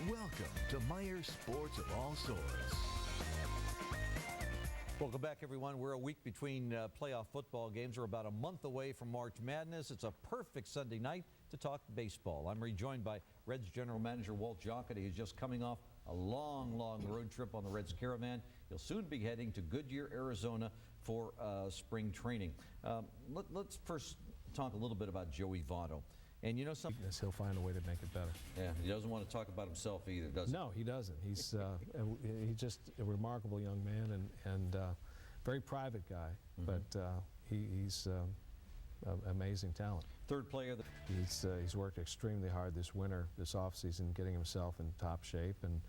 Welcome to Myers Sports of all sorts. Welcome back, everyone. We're a week between playoff football games. We're about a month away from March Madness. It's a perfect Sunday night to talk baseball. I'm rejoined by Reds General Manager Walt, who's just coming off a long road trip on the Reds Caravan. He'll soon be heading to Goodyear, Arizona for spring training. Let's first talk a little bit about Joey Votto. And you know something? He'll find a way to make it better. Yeah, he doesn't want to talk about himself either, does he? No, he doesn't. He's just a remarkable young man and very private guy, but he's amazing talent. Third player. He's worked extremely hard this winter, this offseason, getting himself in top shape, and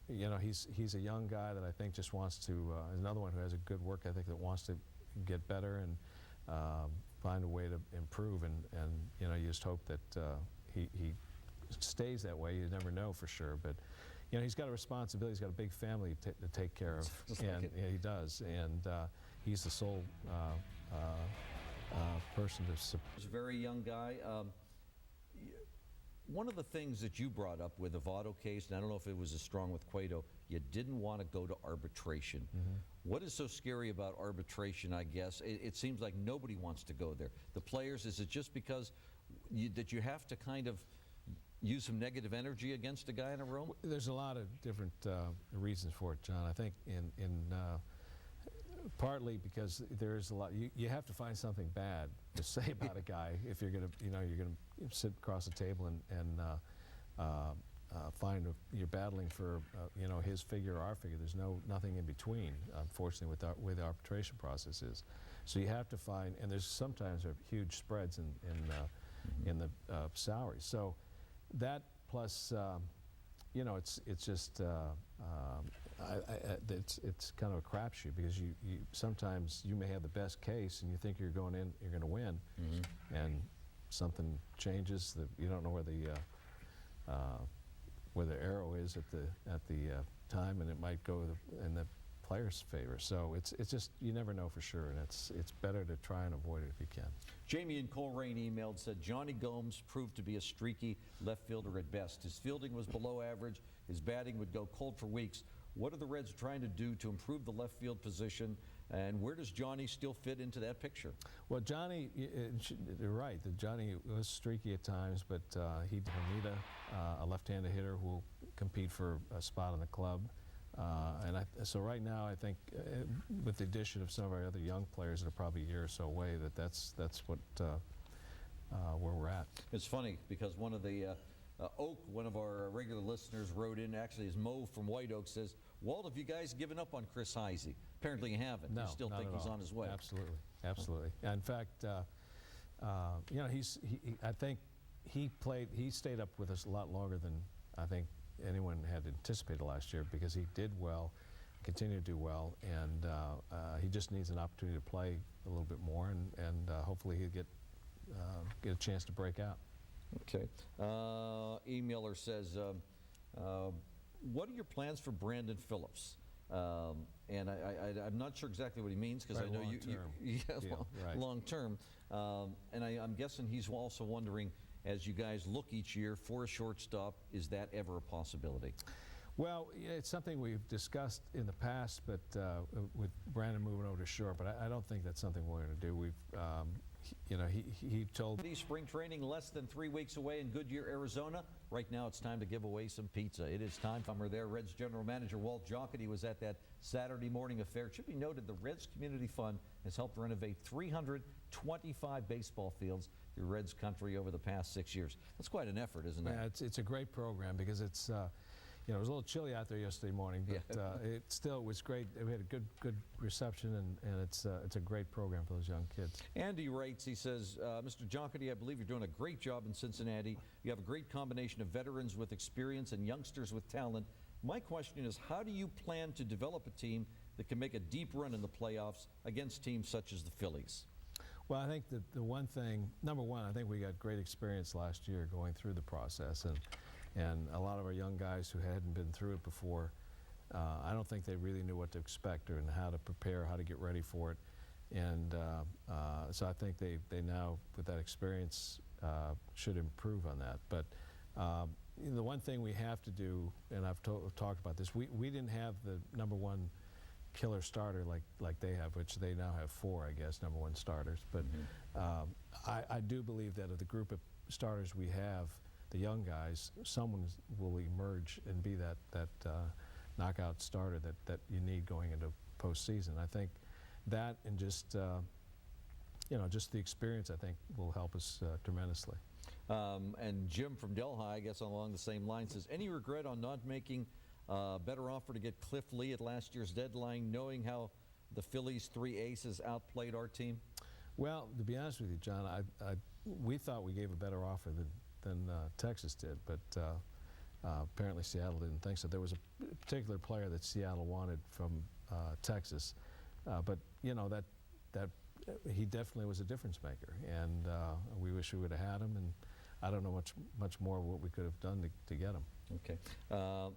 you know, he's a young guy that I think just wants to. Another one who has a good work ethic that wants to get better and find a way to improve, and you know, you just hope that he stays that way. You never know for sure, but you know, he's got a responsibility. He's got a big family to take care of, and yeah, he does, and he's the sole person to support. He's a very young guy. One of the things that you brought up with the Votto case, and I don't know if it was as strong with Cueto, you didn't want to go to arbitration. What is so scary about arbitration, I guess? It seems like nobody wants to go there. The players, is it just because that you have to kind of use some negative energy against a guy in a room? There's a lot of different reasons for it, John. I think partly because there's a lot. You have to find something bad to say about a guy if you're going to, you know, you're going to sit across the table and find you're battling for, you know, his figure or our figure. There's nothing in between, unfortunately, with the way the arbitration process is. So you have to find, and there's sometimes huge spreads in the salaries. So that plus, you know, it's just it's kind of a crapshoot because you sometimes you may have the best case and you think you're going to win, and something changes that you don't know where the arrow is at the time, and it might go in the player's favor. So it's just, you never know for sure, and it's better to try and avoid it if you can. Jamie in Coleraine emailed, said Johnny Gomes proved to be a streaky left fielder at best. His fielding was below average. His batting would go cold for weeks. What are the Reds trying to do to improve the left field position, and where does Johnny still fit into that picture? Well, Johnny, you're right. Johnny was streaky at times, but he need a left-handed hitter who will compete for a spot on the club. So right now, I think with the addition of some of our other young players that are probably a year or so away, that's what where we're at. It's funny because one of the Oak, one of our regular listeners, wrote in, actually is Mo from White Oak, says, Walt, have you guys given up on Chris Heisey? Apparently you haven't. No, you still think he's on his way. Absolutely. In fact, you know, I think he stayed up with us a lot longer than I think anyone had anticipated last year, because he did well, continued to do well, and he just needs an opportunity to play a little bit more, and hopefully he'll get a chance to break out. Okay. Emailer says, what are your plans for Brandon Phillips? And I'm not sure exactly what he means, because I know long term. And I'm guessing he's also wondering, as you guys look each year for a shortstop, is that ever a possibility? Well, it's something we've discussed in the past, but with Brandon moving over to short, but I don't think that's something we're going to do. We've, you know, he told me. Spring training less than 3 weeks away in Goodyear, Arizona. Right now it's time to give away some pizza. It is time. We're there. Reds General Manager Walt was at that Saturday morning affair. It should be noted the Reds Community Fund has helped renovate 325 baseball fields through Reds country over the past 6 years. That's quite an effort, isn't it? Yeah, it's a great program, because it's, you know, it was a little chilly out there yesterday morning, but it still was great. We had a good reception, and it's a great program for those young kids. Andy writes, he says, Mr. Jonkety, I believe you're doing a great job in Cincinnati. You have a great combination of veterans with experience and youngsters with talent. My question is, how do you plan to develop a team that can make a deep run in the playoffs against teams such as the Phillies? Well, I think that the one thing, number one, I think we got great experience last year going through the process, and a lot of our young guys who hadn't been through it before, I don't think they really knew what to expect and how to prepare, how to get ready for it. And so I think they now, with that experience, should improve on that. But the one thing we have to do, and I've talked about this, we didn't have the number one killer starter like they have, which they now have 4, I guess, number one starters. But I do believe that of the group of starters we have, the young guys, someone will emerge and be that knockout starter that you need going into postseason. I think that and just just the experience, I think, will help us tremendously. And Jim from Delhi, I guess along the same line, says, any regret on not making a better offer to get Cliff Lee at last year's deadline, knowing how the Phillies' 3 aces outplayed our team? Well, to be honest with you, John, we thought we gave a better offer than Texas did, but apparently Seattle didn't think so. There was a particular player that Seattle wanted from Texas, but that he definitely was a difference maker, and we wish we would have had him, and I don't know much more what we could have done to get him. Okay.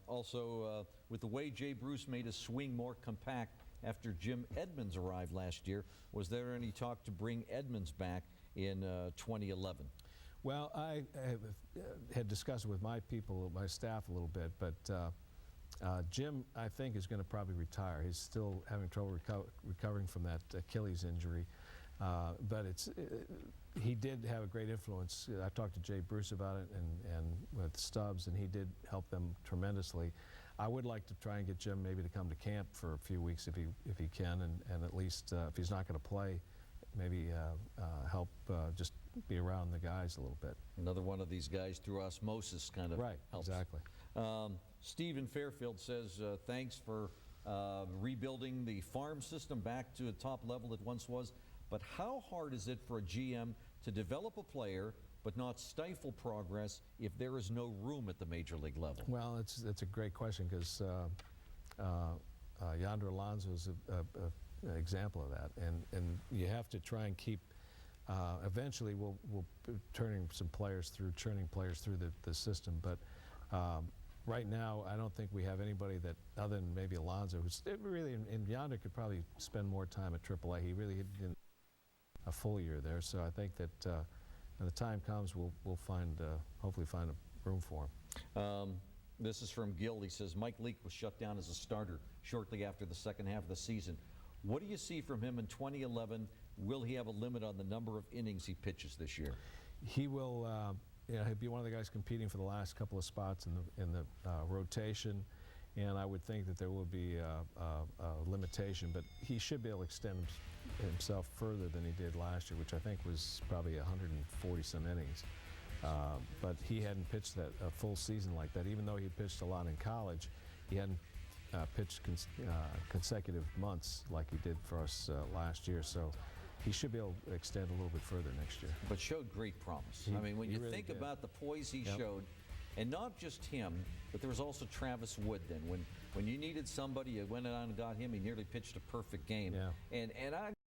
Also, with the way Jay Bruce made his swing more compact after Jim Edmonds arrived last year, was there any talk to bring Edmonds back in 2011? Well, I had discussed it with my people, my staff a little bit, but Jim, I think, is going to probably retire. He's still having trouble recovering from that Achilles injury, but he did have a great influence. I talked to Jay Bruce about it and with Stubbs, and he did help them tremendously. I would like to try and get Jim maybe to come to camp for a few weeks if he can, and at least if he's not going to play, maybe help just be around the guys a little bit. Another one of these guys through osmosis kind of helps. Exactly. Steve in Fairfield says, thanks for rebuilding the farm system back to the top level it once was, but how hard is it for a GM to develop a player but not stifle progress if there is no room at the major league level? Well, it's a great question, because Yonder Alonso is an example of that, and you have to try and keep. Eventually, we'll be churning players through the system, but right now, I don't think we have anybody that, other than maybe Alonso, who's really, in Yonder could probably spend more time at AAA. He really didn't a full year there, so I think that when the time comes, we'll hopefully find a room for him. This is from Gil. He says, Mike Leake was shut down as a starter shortly after the second half of the season. What do you see from him in 2011? Will he have a limit on the number of innings he pitches this year? He will. He'll be one of the guys competing for the last couple of spots in the rotation, and I would think that there will be a limitation, but he should be able to extend himself further than he did last year, which I think was probably 140-some innings. But he hadn't pitched a full season like that, even though he pitched a lot in college. He hadn't pitched consecutive months like he did for us last year, so he should be able to extend a little bit further next year. But showed great promise. I mean, when you really think did. about the poise he showed, and not just him, but there was also Travis Wood then. When you needed somebody, you went out and got him. He nearly pitched a perfect game. Yeah. And I